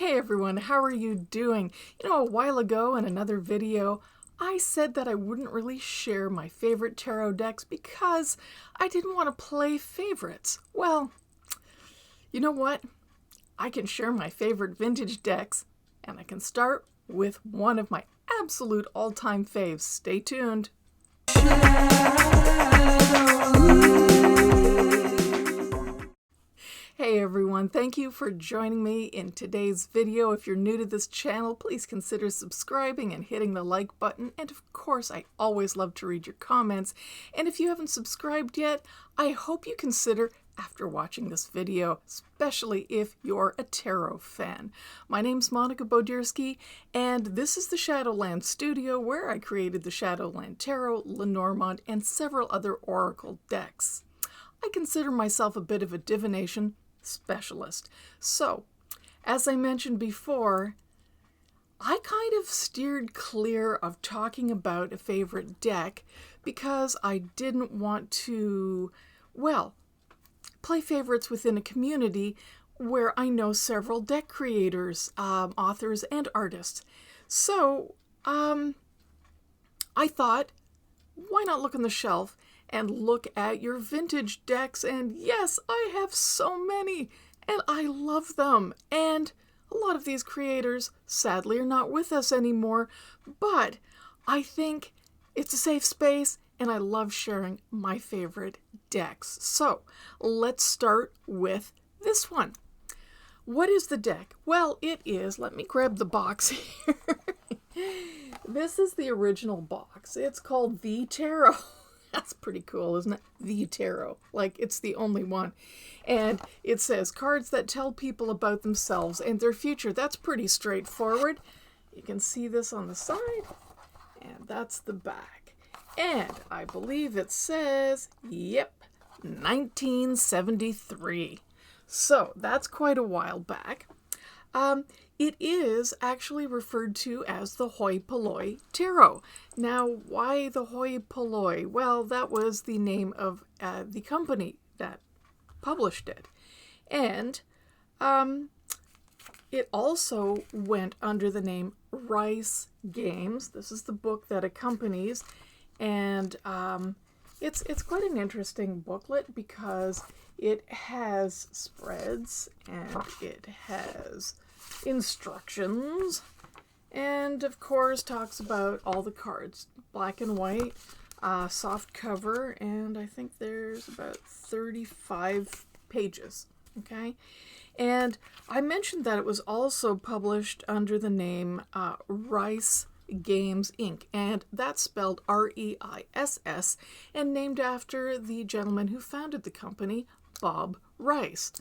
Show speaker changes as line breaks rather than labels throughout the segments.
Hey everyone, how are you doing? A while ago in another video, I said that I wouldn't really share my favorite tarot decks because I didn't want to play favorites. Well, you know what? I can share my favorite vintage decks, and I can start with one of my absolute all-time faves. Stay tuned. Hey everyone, thank you for joining me in today's video. If you're new to this channel, please consider subscribing and hitting the like button. And of course, I always love to read your comments. And if you haven't subscribed yet, I hope you consider after watching this video, especially if you're a tarot fan. My name's Monica Bodirski, and this is the Shadowland Studio where I created the Shadowland Tarot, Lenormand, and several other oracle decks. I consider myself a bit of a divination specialist. So, as I mentioned before, I kind of steered clear of talking about a favorite deck because I didn't want to, play favorites within a community where I know several deck creators, authors, and artists. So, I thought, why not look on the shelf and look at your vintage decks? And yes, I have so many, and I love them. And a lot of these creators, sadly, are not with us anymore, but I think it's a safe space, and I love sharing my favorite decks. So let's start with this one. What is the deck? Well, it is, let me grab the box here. This is the original box. It's called The Tarot. That's pretty cool, isn't it? The Tarot. Like, it's the only one. And it says, cards that tell people about themselves and their future. That's pretty straightforward. You can see this on the side. And that's the back. And I believe it says, 1973. So, that's quite a while back. It is actually referred to as the Hoi Polloi Tarot. Now, why the Hoi Polloi? Well, that was the name of the company that published it. And it also went under the name Reiss Games. This is the book that accompanies. And it's quite an interesting booklet because it has spreads and it has instructions, and of course talks about all the cards, black and white, soft cover, and I think there's about 35 pages. Okay, and I mentioned that it was also published under the name Reiss Games Inc, and that's spelled R-E-I-S-S, and named after the gentleman who founded the company, Bob Reiss.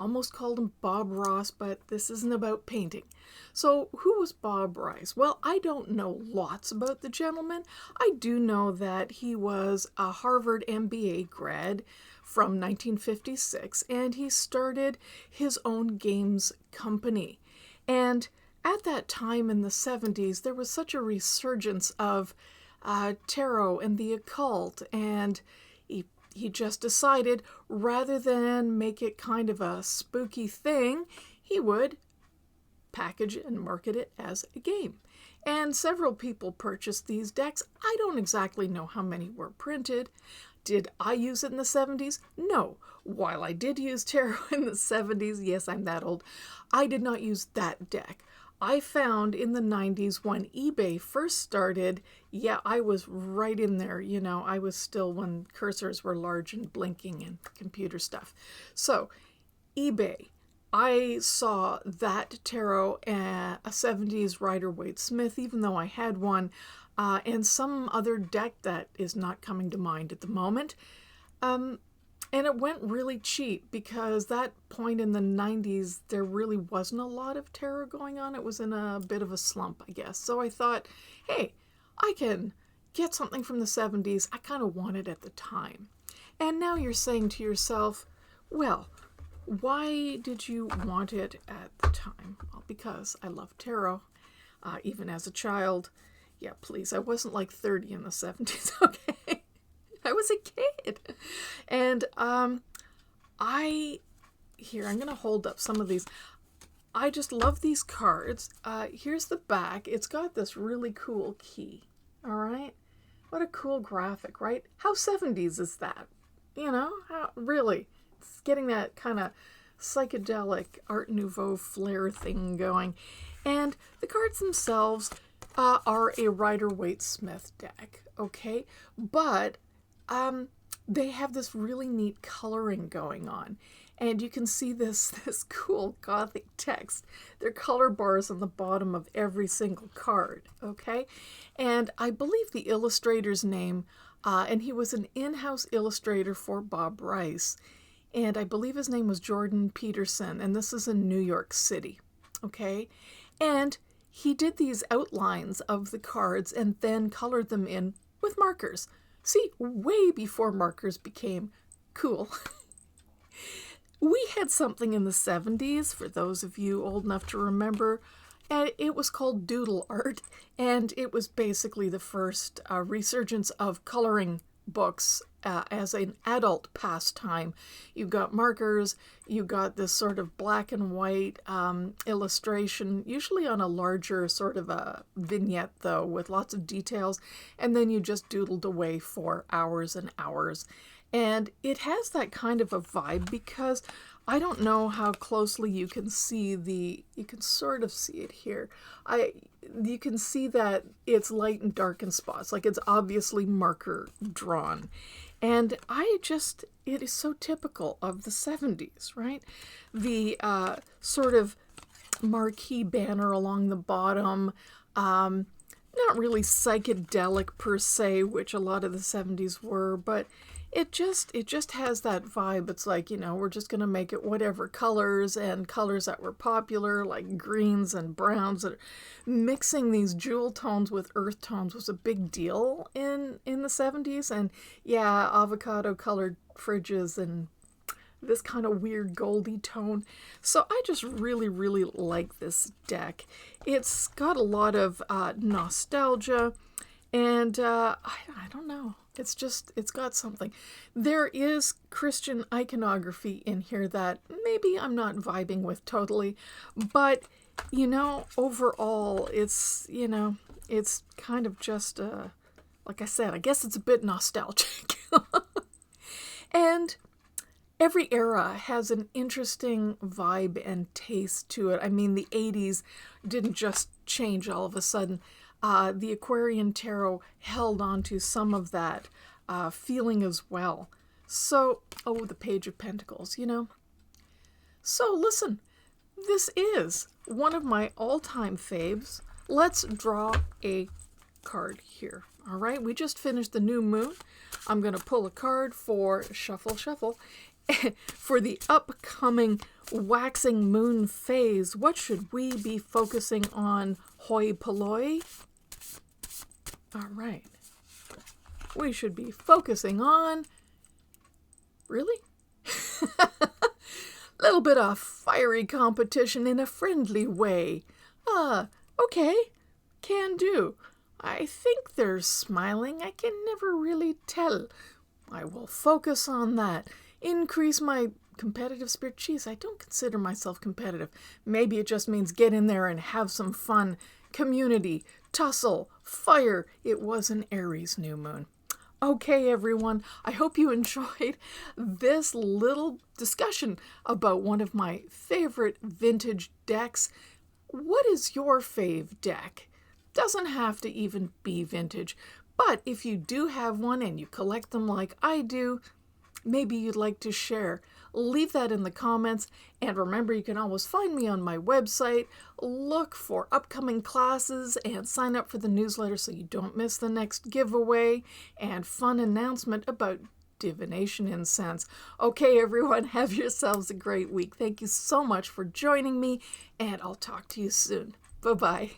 Almost called him Bob Ross, but this isn't about painting. So who was Bob Reiss? Well, I don't know lots about the gentleman. I do know that he was a Harvard MBA grad from 1956, and he started his own games company. And at that time in the 70s, there was such a resurgence of tarot and the occult, and he just decided, rather than make it kind of a spooky thing, he would package and market it as a game. And several people purchased these decks. I don't exactly know how many were printed. Did I use it in the 70s? No. While I did use tarot in the 70s, yes, I'm that old, I did not use that deck. I found in the 90s when eBay first started, I was right in there. I was still when cursors were large and blinking and computer stuff. So, eBay, I saw that tarot, a 70s Rider-Waite-Smith, even though I had one, and some other deck that is not coming to mind at the moment. And it went really cheap because that point in the 90s, there really wasn't a lot of tarot going on. It was in a bit of a slump, I guess. So I thought, hey, I can get something from the 70s I kind of wanted at the time. And now you're saying to yourself, well, why did you want it at the time? Well, because I love tarot, even as a child. Yeah, please, I wasn't like 30 in the 70s, okay? I was a kid. And I'm going to hold up some of these. I just love these cards. Here's the back. It's got this really cool key. All right? What a cool graphic, right? How 70s is that? You know, really? It's getting that kind of psychedelic Art Nouveau flair thing going. And the cards themselves are a Rider-Waite-Smith deck, okay? But they have this really neat coloring going on. And you can see this cool Gothic text. There are color bars on the bottom of every single card, okay? And I believe the illustrator's name, and he was an in-house illustrator for Bob Reiss, and I believe his name was Jordon Peterson, and this is in New York City, okay? And he did these outlines of the cards and then colored them in with markers. See, way before markers became cool. We had something in the 70s, for those of you old enough to remember, and it was called doodle art, and it was basically the first resurgence of coloring books as an adult pastime. You got markers, you got this sort of black and white illustration, usually on a larger sort of a vignette though, with lots of details, and then you just doodled away for hours and hours. And it has that kind of a vibe because I don't know how closely you can see you can sort of see it here. You can see that it's light and dark in spots, like it's obviously marker drawn. And it is so typical of the 70s, right? The sort of marquee banner along the bottom, not really psychedelic per se, which a lot of the 70s were, but it just has that vibe. It's like, we're just going to make it whatever colors, and colors that were popular, like greens and browns. Mixing these jewel tones with earth tones was a big deal in the 70s. And yeah, avocado colored fridges and this kind of weird goldy tone. So I just really, really like this deck. It's got a lot of nostalgia. And I don't know. It's got something. There is Christian iconography in here that maybe I'm not vibing with totally. But, overall, it's kind of just, like I said, I guess it's a bit nostalgic. And every era has an interesting vibe and taste to it. I mean, the 80s didn't just change all of a sudden. The Aquarian Tarot held on to some of that feeling as well. So, the Page of Pentacles, So listen, this is one of my all-time faves. Let's draw a card here. All right, we just finished the new moon. I'm going to pull a card for shuffle, for the upcoming waxing moon phase. What should we be focusing on, hoi polloi? All right. We should be focusing on... Really? Little bit of fiery competition in a friendly way. Okay. Can do. I think they're smiling. I can never really tell. I will focus on that. Increase my competitive spirit. Geez, I don't consider myself competitive. Maybe it just means get in there and have some fun. Community, tussle, fire. It was an Aries new moon. Okay, everyone, I hope you enjoyed this little discussion about one of my favorite vintage decks. What is your fave deck? Doesn't have to even be vintage, but if you do have one and you collect them like I do, maybe you'd like to share. Leave that in the comments, and remember, you can always find me on my website, look for upcoming classes, and sign up for the newsletter so you don't miss the next giveaway and fun announcement about divination incense. Okay, everyone, have yourselves a great week. Thank you so much for joining me, and I'll talk to you soon. Bye-bye.